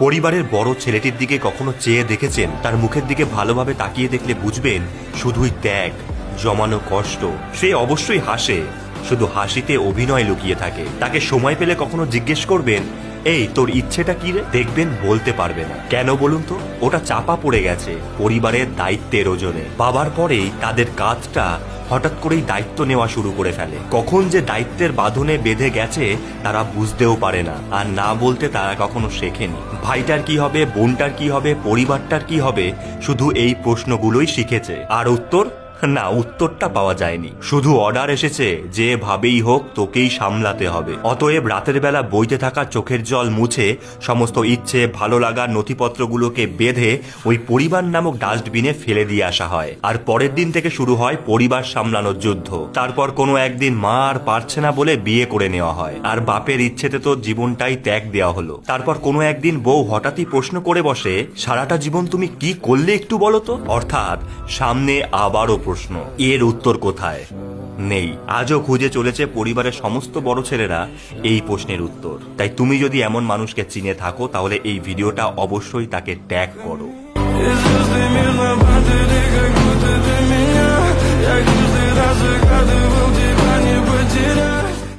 পরিবারের বড় ছেলেটির দিকে কখনো চেয়ে দেখেছেন? তার মুখের দিকে ভালোভাবে তাকিয়ে দেখলে বুঝবেন শুধুই ত্যাগ, জমানো কষ্ট। সে অবশ্যই হাসে, শুধু হাসিতে অভিনয় লুকিয়ে থাকে। তাকে সময় পেলে কখনো জিজ্ঞেস করবেন, এই তোর ইচ্ছেটা কি রে? দেখবেন বলতে পারবে না। কেন বলুন তো? ওটা চাপা পড়ে গেছে পরিবারের দায়িত্বের ওজনে। বাবার পরেই তাদের কাঁধটা হঠাৎ করেই দায়িত্ব নেওয়া শুরু করে ফেলে। কখন যে দায়িত্বের বাঁধনে বেঁধে গেছে তারা বুঝতেও পারে না, আর না বলতে তারা কখনো শেখেনি। ভাইটার কি হবে, বোনটার কি হবে, পরিবারটার কি হবে, শুধু এই প্রশ্নগুলোই শিখেছে। আর উত্তর না, উত্তরটা পাওয়া যায়নি। শুধু অর্ডার এসেছে, যেভাবেই হোক তোকেই সামলাতে হবে। অতএব রাতের বেলা বইতে থাকা চোখের জল মুছে সমস্ত ইচ্ছে, ভালো লাগার নথিপত্রগুলোকে বেঁধে ওই পরিবার নামক ডাস্টবিনে ফেলে দিয়ে আসা হয়। আর পরের দিন থেকে শুরু হয় পরিবার সামলানোর যুদ্ধ। তারপর কোনো একদিন মা আর পারছে না বলে বিয়ে করে নেওয়া হয়, আর বাপের ইচ্ছেতে তো জীবনটাই ত্যাগ দেওয়া হলো। তারপর কোনো একদিন বউ হঠাৎই প্রশ্ন করে বসে, সারাটা জীবন তুমি কি করলে একটু বলো তো? অর্থাৎ সামনে আবারও প্রশ্ন, এর উত্তর কোথায়? নেই। আজও খুঁজে চলেছে পরিবারের সমস্ত বড় ছেলেরা এই প্রশ্নের উত্তর। তাই তুমি যদি এমন মানুষকে চিনে থাকো তাহলে এই ভিডিওটা অবশ্যই তাকে ট্যাগ করো।